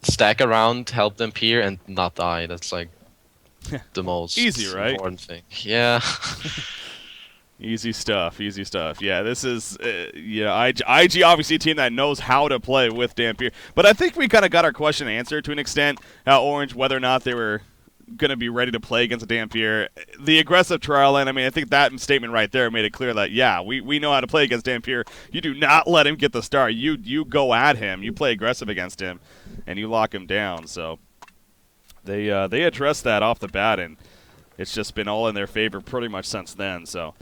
stack around, help them peer, and not die. That's like the most easy, right? important thing. Yeah. Easy stuff. Easy stuff. Yeah, this is IG obviously a team that knows how to play with Dampier, but I think we kind of got our question answered to an extent. How Orange, whether or not they were going to be ready to play against a Dampier. The aggressive trial lane, I mean, I think that statement right there made it clear that, yeah, we know how to play against Dampier. You do not let him get the start. You go at him. You play aggressive against him, and you lock him down. So they addressed that off the bat, and it's just been all in their favor pretty much since then. So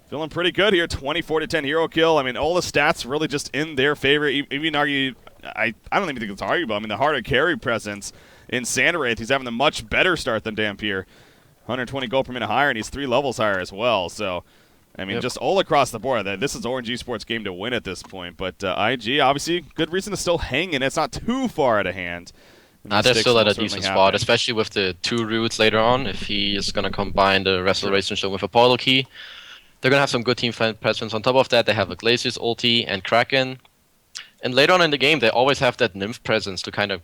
feeling pretty good here. 24-10 hero kill. I mean, all the stats really just in their favor. Even argue, I don't even think it's arguable. I mean, the harder carry presence in Sandwraith, he's having a much better start than Dampier. 120 gold per minute higher, and he's 3 levels higher as well. So, I mean, just all across the board, this is Orange Esports' game to win at this point. But IG, obviously, good reason to still hang in. It's not too far out of hand. They're still at a decent spot, especially with the 2 roots later on. If he is going to combine the Restoration Stone with a portal key, they're going to have some good team presence. On top of that, they have a Glacius ulti and Kraken. And later on in the game, they always have that Nymph presence to kind of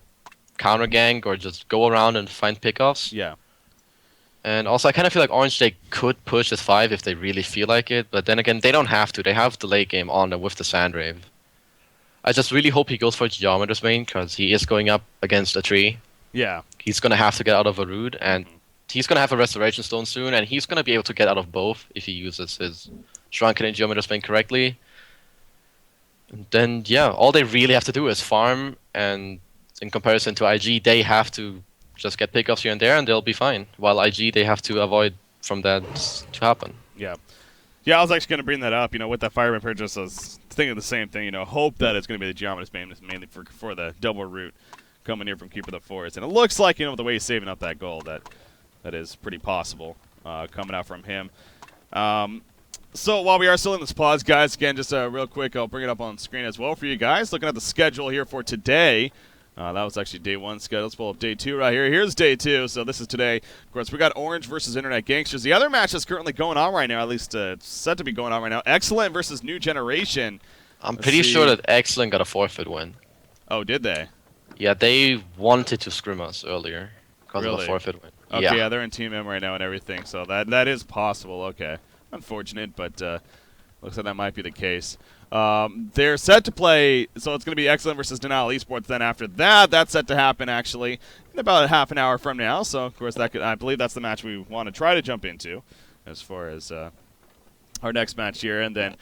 counter gank or just go around and find pickoffs. Yeah. And also, I kind of feel like Orange, they could push this 5 if they really feel like it. But then again, they don't have to. They have the late game on them with the Sandwave. I just really hope he goes for Geometer's Vein, because he is going up against a tree. Yeah. He's going to have to get out of a root, and he's going to have a Restoration Stone soon, and he's going to be able to get out of both if he uses his Shrunken and Geometer's Vein correctly. And then, yeah, all they really have to do is farm, and in comparison to IG, they have to just get pickups here and there, and they'll be fine. While IG, they have to avoid from that to happen. Yeah. Yeah, I was actually going to bring that up, with that Fireman purchase. I was thinking the same thing, hope that it's going to be the Geometer's Vein, mainly for the double root coming here from Keeper of the Forest. And it looks like, with the way he's saving up that gold, that is pretty possible coming out from him. So while we are still in this pause, guys, again, just real quick, I'll bring it up on screen as well for you guys. Looking at the schedule here for today. That was actually day 1 schedule. Let's pull up day 2 right here. Here's day 2, so this is today. Of course, we got Orange versus Internet Gangsters. The other match that's currently going on right now, at least it's set to be going on right now, Excellent versus New Generation. I'm pretty sure that Excellent got a forfeit win. Oh, did they? Yeah, they wanted to scrim us earlier because of a forfeit win. Okay, yeah, they're in Team M right now and everything, so that is possible. Okay. Unfortunate, but looks like that might be the case. They're set to play, so it's going to be Excellent versus Denial Esports. Then after that, that's set to happen actually in about a half an hour from now. So of course I believe that's the match we want to try to jump into as far as our next match here. And then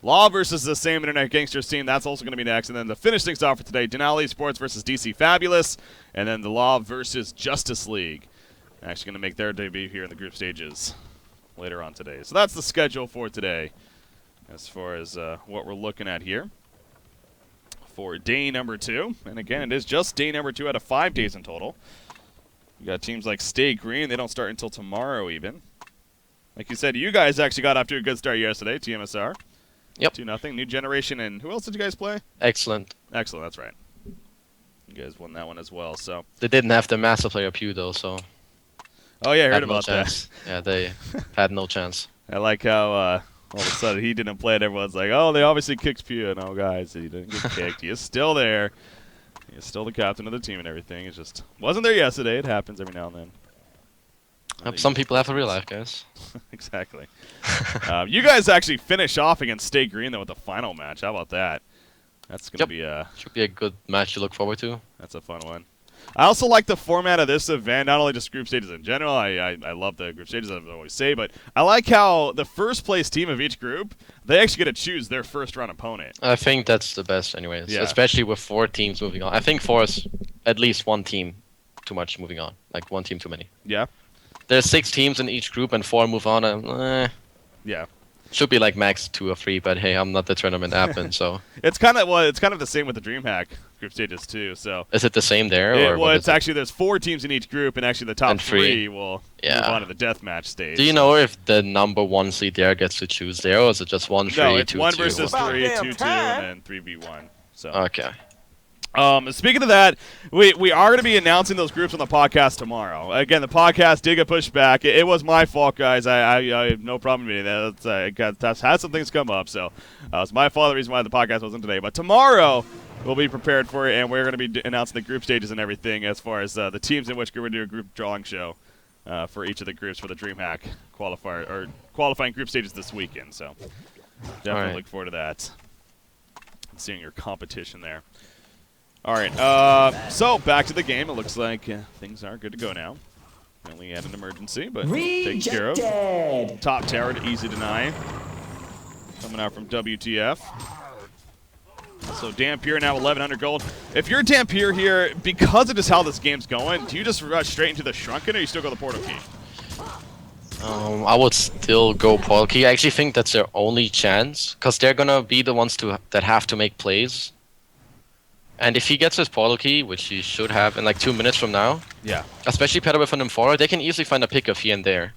Law versus the same Internet Gangsters team. That's also going to be next. And then to finish things off for today, Denali Sports versus DC Fabulous. And then the Law versus Justice League. Actually going to make their debut here in the group stages later on today. So that's the schedule for today as far as what we're looking at here for day number 2. And again, it is just day number 2 out of 5 days in total. You got teams like Stay Green. They don't start until tomorrow even. Like you said, you guys actually got off to a good start yesterday, TMSR. Yep. 2-0. New Generation, and who else did you guys play? Excellent. Excellent, that's right. You guys won that one as well, so. They didn't have the master player Pew, though, so. Oh, yeah, I heard had about no that. chance. Yeah, they had no chance. I like how all of a sudden he didn't play it. Everyone's like, oh, they obviously kicked Pew. No, guys, he didn't get kicked. He is still there. He is still the captain of the team and everything. It just wasn't there yesterday. It happens every now and then. Some people have a real life, guys. Exactly. You guys actually finish off against Stay Green, though, with the final match. How about that? That's going to be should be a good match to look forward to. That's a fun one. I also like the format of this event, not only just group stages in general. I love the group stages, as I always say, but I like how the first place team of each group, they actually get to choose their first round opponent. I think that's the best anyways, Yeah. especially with 4 teams moving on. I think 4 is at least 1 team too much moving on, like 1 team too many. Yeah? There's 6 teams in each group and 4 move on, and Yeah. should be like max 2 or 3, but hey, I'm not the tournament admin, so. It's kind of the same with the DreamHack group stages too. So Is it the same there? Or well, it's actually there's 4 teams in each group, and actually the top And 3 will Yeah. move on to the deathmatch stage. Do you know if the number 1 seed there gets to choose there, or is it just 1-3, No, it's 2-2? 1 versus 3, About 2-2, damn and then 3v1. So. Okay. Speaking of that, we are going to be announcing those groups on the podcast tomorrow. Again, the podcast did get pushed back. It was my fault, guys. I have no problem admitting that. That's had some things come up, so it's my fault. The reason why the podcast wasn't today, but tomorrow we'll be prepared for it, and we're going to be announcing the group stages and everything as far as the teams in which we're going to do a group drawing show for each of the groups for the DreamHack qualifier or qualifying group stages this weekend. So definitely look forward to that. And seeing your competition there. All right, so back to the game. It looks like things are good to go now. We only had an emergency, but taken care of. Top tower to easy deny. Coming out from WTF. So Dampier now 1,100 gold. If you're Dampier here, because of just how this game's going, do you just rush straight into the Shrunken, or you still go the Portal Key? I would still go Portal Key. I actually think that's their only chance, because they're going to be the ones that have to make plays. And if he gets his Portal Key, which he should have in like 2 minutes from now, Yeah. especially paired with an M4, they can easily find a pickup here and there.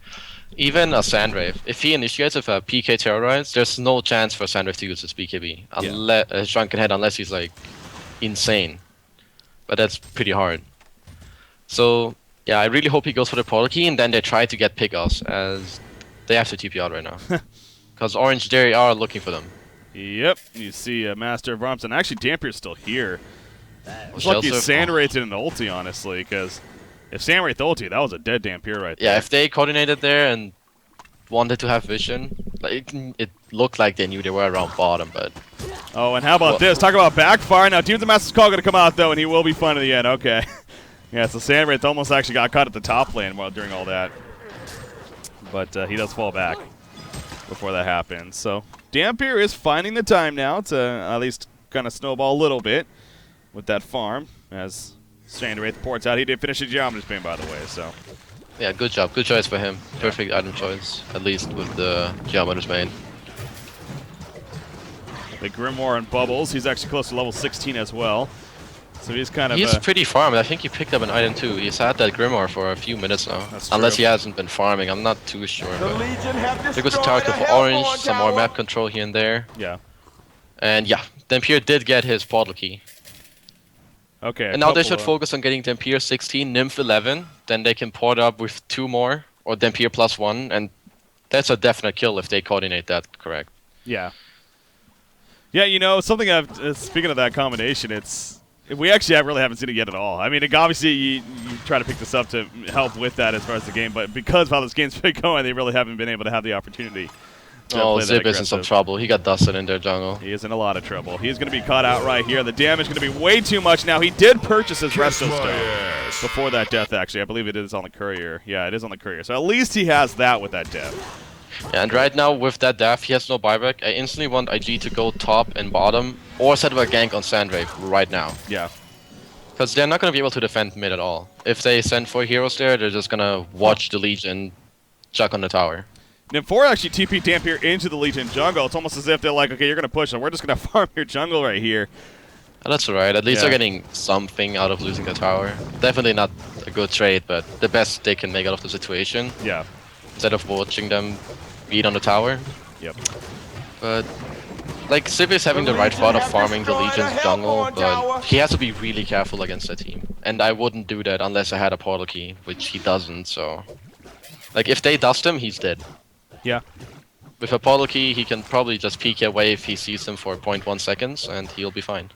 Even a Sandwave. If he initiates with a PK Terrorize, there's no chance for Sandwave to use his BKB. Unless Drunken Head, unless he's like insane. But that's pretty hard. So yeah, I really hope he goes for the Portal Key, and then they try to get pickoffs, as they have to TP out right now. Because Orange, they are looking for them. Yep, you see Master of Arms, and actually Dampier's still here. It's lucky Sandwraith didn't ulti, honestly, because if Sandwraith ulti, that was a dead Dampier right there. Yeah, if they coordinated there and wanted to have vision, like it looked like they knew they were around bottom, but... Oh, and how about this? Talk about backfire. Now, Teams of Master's Call going to come out, though, and he will be fun in the end. Okay. Yeah, so Sandwraith almost actually got caught at the top lane while during all that. But he does fall back before that happens. So Dampier is finding the time now to at least kind of snowball a little bit with that farm as Sandwraith ports out. He did finish his Geometry Spin, by the way, so... Yeah, good job. Good choice for him. Perfect item choice, at least with the Geometer's main. The Grimoire and Bubbles. He's actually close to level 16 as well. So he's kind of... He's pretty farmed. I think he picked up an item too. He's had that Grimoire for a few minutes now. Unless he hasn't been farming. I'm not too sure. But there goes a target for Orange. Some more map control here and there. Yeah. And yeah, Dampier did get his Portal Key. Okay. And now they should focus on getting Dampier 16, Nymph 11. Then they can port up with 2 more, or Dampier +1, and that's a definite kill if they coordinate that correct. Yeah. Yeah, you know, something I've... speaking of that combination, we actually really haven't seen it yet at all. I mean, obviously, you try to pick this up to help with that as far as the game, but because of how this game's been going, they really haven't been able to have the opportunity. Oh, Zip is in some trouble. He got dusted in their jungle. He is in a lot of trouble. He's going to be caught out right here. The damage is going to be way too much now. He did purchase his Resto Stone before that death, actually. I believe it is on the Courier. Yeah, it is on the Courier. So at least he has that with that death. Yeah, and right now with that death, he has no buyback. I instantly want IG to go top and bottom, or set up a gank on Sandrave right now. Yeah. Because they're not going to be able to defend mid at all. If they send 4 heroes there, they're just going to watch the Legion chuck on the tower. And 4 actually TP Dampier into the Legion jungle. It's almost as if they're like, okay, you're going to push, and we're just going to farm your jungle right here. That's alright. At least Yeah. they're getting something out of losing the tower. Definitely not a good trade, but the best they can make out of the situation. Yeah. Instead of watching them beat on the tower. Yep. But like Civ is having the right thought of farming the Legion's jungle, but he has to be really careful against that team. And I wouldn't do that unless I had a portal key, which he doesn't, so like if they dust him, he's dead. Yeah. With a portal key, he can probably just peek away if he sees them for 0.1 seconds and he'll be fine.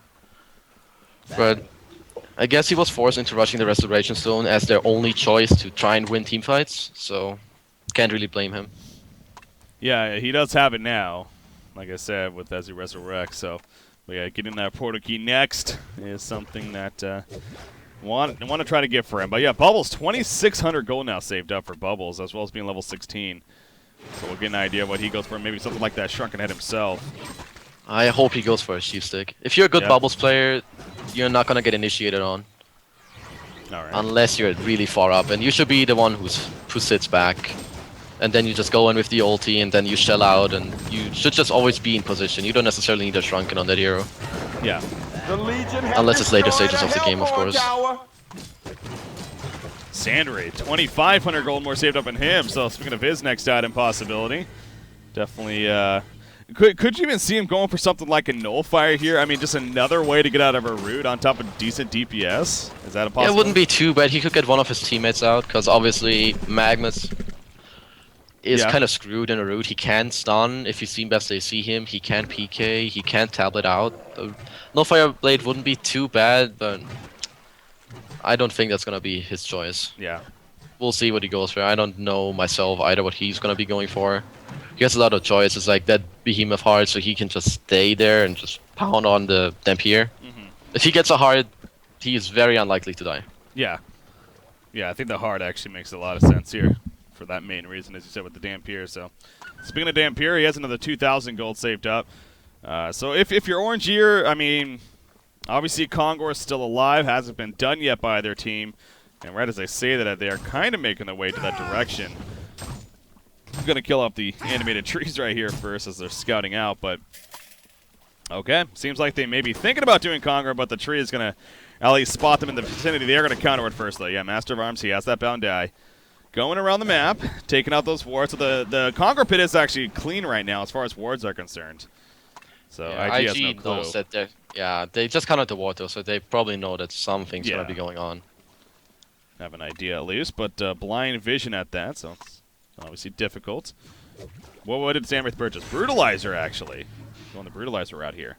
But I guess he was forced into rushing the Restoration Stone as their only choice to try and win teamfights, so can't really blame him. Yeah, he does have it now, like I said, with as he resurrects. So, but yeah, getting that portal key next is something that want to try to get for him. But yeah, Bubbles, 2,600 gold now saved up for Bubbles, as well as being level 16. So we'll get an idea of what he goes for. Maybe something like that Shrunken Head himself. I hope he goes for a Sheep Stick. If you're a good Bubbles player, you're not gonna get initiated on. All right. Unless you're really far up, and you should be the one who sits back. And then you just go in with the ulti, and then you shell out, and you should just always be in position. You don't necessarily need a Shrunken on that hero. Yeah. Unless it's later stages of the game, of course. Sandray, 2,500 gold more saved up in him. So speaking of his next item possibility, definitely. Could you even see him going for something like a Nullifier here? I mean, just another way to get out of a root on top of decent DPS? Is that a possibility? Yeah, it wouldn't be too bad. He could get one of his teammates out, because obviously Magnus is kind of screwed in a root. He can't stun if you see best they see him. He can't PK. He can't tablet out. Nullifier Blade wouldn't be too bad, but I don't think that's going to be his choice. Yeah. We'll see what he goes for. I don't know myself either what he's going to be going for. He has a lot of choices, like that Behemoth Heart, so he can just stay there and just pound on the Dampier. If he gets a heart, he is very unlikely to die. Yeah. Yeah, I think the heart actually makes a lot of sense here for that main reason, as you said, with the Dampier. So, speaking of Dampier, he has another 2,000 gold saved up. So if you're Orange here, I mean, obviously Kongor is still alive, hasn't been done yet by their team. And right as I say that, they are kind of making their way to that direction. I'm going to kill off the animated trees right here first as they're scouting out, but okay. Seems like they may be thinking about doing Kongor, but the tree is going to at least spot them in the vicinity. They are going to counter it first, though. Yeah, Master of Arms, he has that bound die. Going around the map, taking out those wards. So the Kongor pit is actually clean right now as far as wards are concerned. So yeah, IG has no clue. knows that they just countered the ward, though, so they probably know that something's going to be going on. Have an idea at least, but blind vision at that, so it's obviously difficult. What did Samrath purchase? Brutalizer, actually. Going the Brutalizer route here.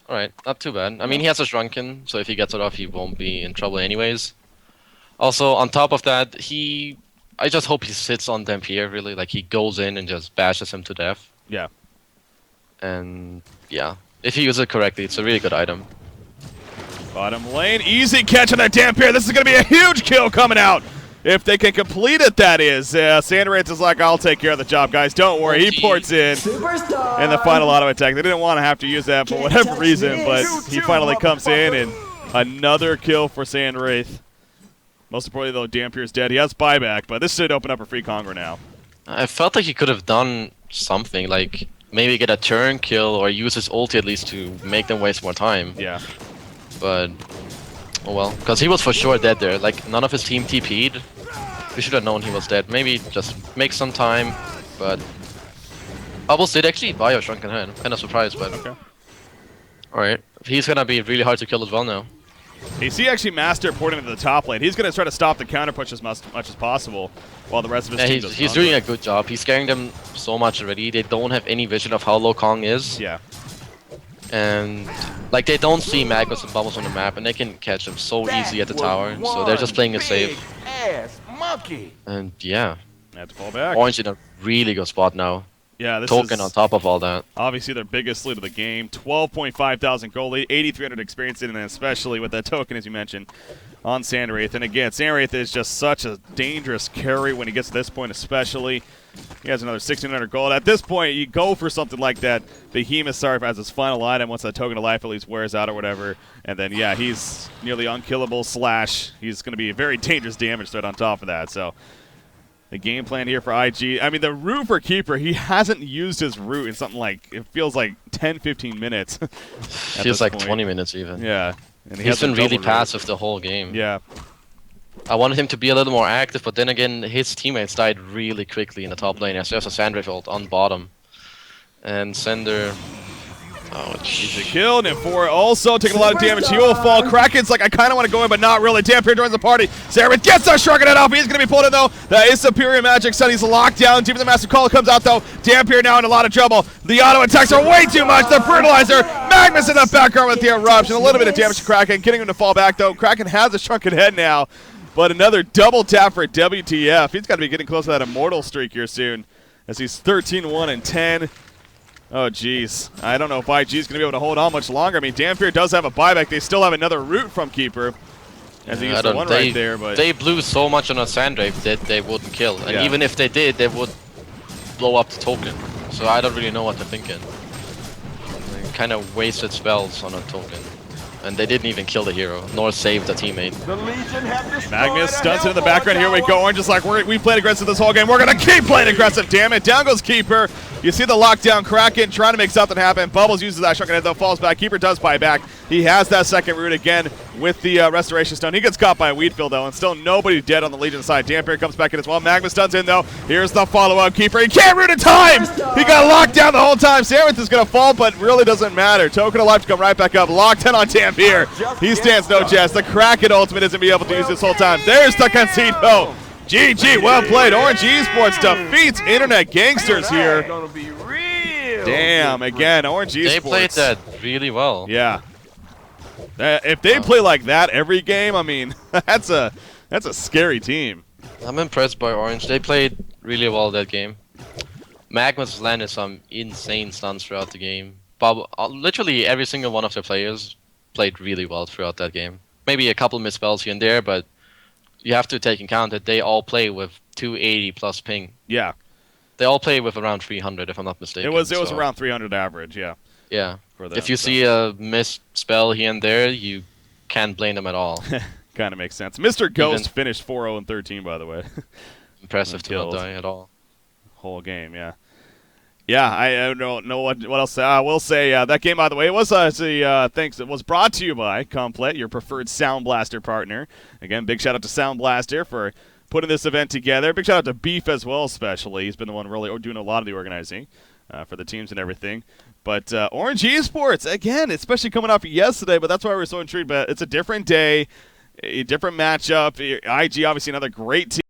Alright, not too bad. I mean, he has a Shrunken, so if he gets it off, he won't be in trouble anyways. Also, on top of that, I just hope he sits on Dampier, really. Like, he goes in and just bashes him to death. Yeah. And, yeah. If he uses it correctly, it's a really good item. Bottom lane, easy catch on that Dampier. This is going to be a huge kill coming out. If they can complete it, that is. Sandrath is like, I'll take care of the job, guys. Don't worry. He ports in the final auto attack. They didn't want to have to use that for whatever reason, but he finally comes in, and another kill for Sandrath. Most importantly, though, Dampier's dead. He has buyback, but this should open up a free Kongor now. I felt like he could have done something, like maybe get a turn kill or use his ulti at least to make them waste more time. Yeah. But, oh well. Because he was for sure dead there. Like, none of his team TP'd. We should have known he was dead. Maybe just make some time, but... Bubbles did actually buy a Shrunken Head. I'm kind of surprised, but... Okay. Alright. He's gonna be really hard to kill as well now. You see actually Master porting into the top lane. He's going to try to stop the counter push as much as possible while the rest of his team does he's doing a good job. He's scaring them so much already. They don't have any vision of how low Kong is. Yeah. And like they don't see Magnus and Bubbles on the map, and they can catch him so easy at the tower. So they're just playing it safe. Monkey. And yeah, Had to fall back. Orange in a really good spot now. Yeah, this Token is on top of all that. obviously their biggest lead of the game. 12.5 thousand goal lead, 8,300 experience in, and especially with that token, as you mentioned, on Sandwraith. And again, Sandwraith is just such a dangerous carry when he gets to this point, especially. He has another 1,600 gold. At this point, you go for something like that. Behemoth Sarf as his final item once that token of life at least wears out or whatever. And then, yeah, he's nearly unkillable / he's going to be a very dangerous damage threat on top of that. So the game plan here for IG. I mean, the root for Keeper, he hasn't used his root in something like, it feels like 10, 15 minutes. Feels like 20 minutes even. Yeah. And He's been really root. passive the whole game. Yeah. I wanted him to be a little more active, but then again, his teammates died really quickly in the top lane. There's a Sandwraith ult on bottom. And Sender... Oh, Easy kill, and 4 also taking a lot of damage. He will fall. Kraken's like, I kind of want to go in, but not really. Dampier joins the party. Sandwraith gets a shrugging it off. He's going to be pulled in, though. That is Superior Magic Sun. He's locked down. Team of the Massive Call comes out, though. Dampier now in a lot of trouble. The auto attacks are way too much. The Fertilizer. Magnus in the background with the Eruption. A little bit of damage to Kraken. Getting him to fall back, though. Kraken has a shrunken head now. But another double tap for WTF. He's got to be getting close to that immortal streak here soon, as he's 13-1 and 10. Oh, jeez. I don't know if IG is going to be able to hold on much longer. I mean, Dampier does have a buyback. They still have another root from Keeper, as he used the one right there. But they blew so much on a Sandwraith that they wouldn't kill. And even if they did, they would blow up the token. So I don't really know what they're thinking. They kind of wasted spells on a token. And they didn't even kill the hero, nor save the teammate. Magnus stunts it in the background. Here we go. Orange is like, we played aggressive this whole game. We're going to keep playing aggressive. Damn it. Down goes Keeper. You see the lockdown. Kraken trying to make something happen. Bubbles uses that shrunken head, though, falls back. Keeper does buy back. He has that second root again with the Restoration Stone. He gets caught by a Weedfield, though, and still nobody dead on the Legion side. Dampier comes back in as well. Magnus stuns in, though. Here's the follow-up. Keeper, he can't root in time! He got locked down the whole time. Sandwraith is going to fall, but really doesn't matter. Token of life to come right back up. Locked in on Dampier. He stands no chance. The Kraken ultimate isn't be able to use this whole time. There's the concede, though. GG, well played. Orange Esports defeats Internet Gangsters here. Damn, again, Orange Esports. They played that really well. Yeah. If they play like that every game, I mean, that's a scary team. I'm impressed by Orange. They played really well that game. Magnus landed some insane stuns throughout the game. Literally every single one of their players played really well throughout that game. Maybe a couple misspells here and there, but you have to take in account that they all play with 280 plus ping. Yeah. They all play with around 300, if I'm not mistaken. It was around 300 average, yeah. Yeah. If you see a misspell here and there, you can't blame them at all. Kind of makes sense. Mr. Ghost finished 4-0 and 13, by the way. Impressive to not die at all. Whole game, yeah. Yeah, I don't know what else. I will say that game, by the way, it was thanks. It was brought to you by Complet, your preferred SoundBlaster partner. Again, big shout out to SoundBlaster for putting this event together. Big shout out to Beef as well, especially. He's been the one really doing a lot of the organizing for the teams and everything. But Orange Esports, again, especially coming off yesterday, but that's why we're so intrigued. But it's a different day, a different matchup. IG, obviously, another great team.